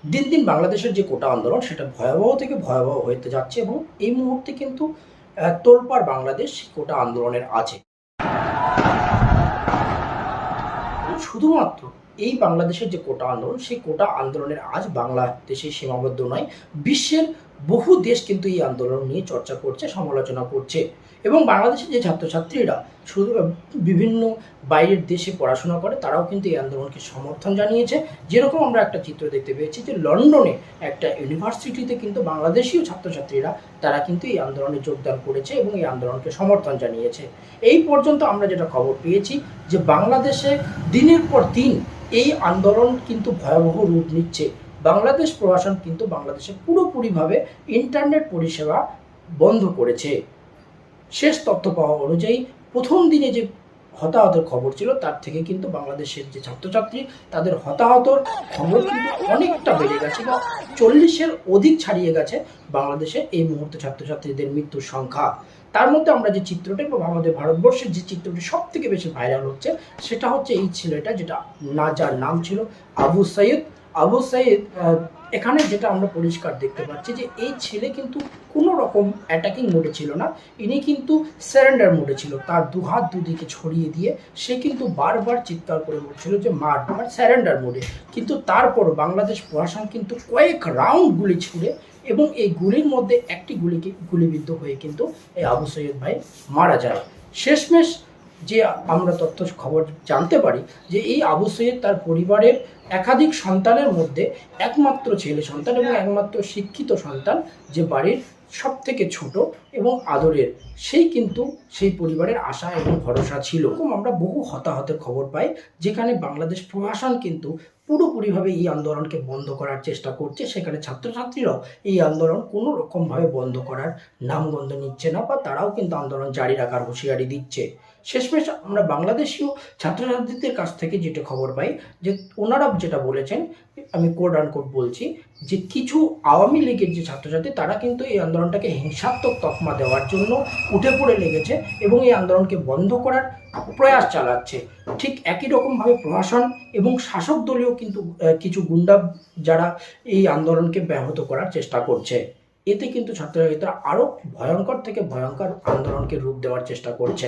দিন দিন বাংলাদেশের যে কোটা আন্দোলন সেটা ভয়াবহ থেকে ভয়াবহ হতে যাচ্ছে এবং এই মুহূর্তে কিন্তু তোলপাড় বাংলাদেশ কোটা আন্দোলনের আছে। শুধুমাত্র এই বাংলাদেশের যে কোটা আন্দোলন সেই কোটা আন্দোলনের আজ বাংলাদেশে সীমাবদ্ধ নয়, বিশ্বের বহু দেশ কিন্তু এই আন্দোলন নিয়ে চর্চা করছে, সমালোচনা করছে এবং বাংলাদেশের যে ছাত্রছাত্রীরা শুধু বিভিন্ন বাইরের দেশে পড়াশোনা করে তারাও কিন্তু এই আন্দোলনকে সমর্থন জানিয়েছে। যেরকম আমরা একটা চিত্র দেখতে পেয়েছি যে লন্ডনে একটা ইউনিভার্সিটিতে কিন্তু বাংলাদেশীয় ছাত্রছাত্রীরা তারা কিন্তু এই আন্দোলনে যোগদান করেছে এবং এই আন্দোলনকে সমর্থন জানিয়েছে। এই পর্যন্ত আমরা যেটা খবর পেয়েছি যে বাংলাদেশে দিনের পর দিন এই আন্দোলন কিন্তু ভয়াবহ রূপ নিচ্ছে। বাংলাদেশ প্রশাসন কিন্তু বাংলাদেশে পুরোপুরিভাবে ইন্টারনেট পরিষেবা বন্ধ করেছে। শেষ তথ্য পাওয়া অনুযায়ী প্রথম দিনে যে হতাহতের খবর ছিল তার থেকে কিন্তু বাংলাদেশের যে ছাত্রছাত্রী তাদের হতাহতর খবর কিন্তু অনেকটা বেড়ে গেছে বা 40-এর অধিক ছাড়িয়ে গেছে বাংলাদেশে এই মুহূর্তে ছাত্রছাত্রীদের মৃত্যুর সংখ্যা। তার মধ্যে আমরা যে চিত্রটি এবং আমাদের ভারতবর্ষের যে চিত্রটি সব থেকে বেশি ভাইরাল হচ্ছে সেটা হচ্ছে এই ছেলেটা যেটা যার নাম ছিল আবু সাইদ। আবু সাইদ এখানে যেটা আমরা পরিষ্কার দেখতে পাচ্ছি যে এই ছেলে কিন্তু কোনো রকম অ্যাটাকিং মোডে ছিল না, ইনি কিন্তু স্যারেন্ডার মোডে ছিল। তার দুহাত দুদিকে ছড়িয়ে দিয়ে সে কিন্তু বারবার চিৎকার করে বলছিল যে মার মার, স্যারেন্ডার মোডে। কিন্তু তারপর বাংলাদেশ প্রশাসন কিন্তু কয়েক রাউন্ড গুলি ছুড়ে এবং এই গুলির মধ্যে একটি গুলিবিদ্ধ হয়ে কিন্তু এই আবু সৈয়দ ভাই মারা যায়। শেষমেশ যে আমরা তথ্য খবর জানতে পারি যে এই আবু সৈয়দ তার পরিবারের একাধিক সন্তানের মধ্যে একমাত্র ছেলে সন্তান এবং একমাত্র শিক্ষিত সন্তান, যে বাড়ির সব থেকে ছোট এবং আদরের, সেই কিন্তু সেই পরিবারের আশা এবং ভরসা ছিল। এবং আমরা বহু হতাহতের খবর পাই যেখানে বাংলাদেশ প্রশাসন কিন্তু পুরোপুরিভাবে এই আন্দোলনকে বন্ধ করার চেষ্টা করছে, সেখানে ছাত্রছাত্রীরাও এই আন্দোলন কোনো রকমভাবে বন্ধ করার নামগন্ধ নিচ্ছে না বা তারাও কিন্তু আন্দোলন জারি রাখার হুঁশিয়ারি দিচ্ছে। শেষমেশ আমরা বাংলাদেশীয় ছাত্রছাত্রীদের কাছ থেকে যেটা খবর পাই যে ওনারা যেটা বলেছেন, আমি কোড আনকোড বলছি, যে কিছু আওয়ামী লীগের যে ছাত্রছাত্রী তারা কিন্তু এই আন্দোলনটাকে হিংসাত্মক তকমা দেওয়ার জন্য উঠে পড়ে লেগেছে এবং এই আন্দোলনকে বন্ধ করার প্রয়াস চালাচ্ছে। ঠিক একই রকমভাবে প্রশাসন এবং শাসক দলীয় কিন্তু কিছু গুন্ডা যারা এই আন্দোলনকে ব্যাহত করার চেষ্টা করছে। এতে কিন্তু ছাত্রছাত্রীরা আরও ভয়ঙ্কর থেকে ভয়ঙ্কর আন্দোলনকে রূপ দেওয়ার চেষ্টা করছে।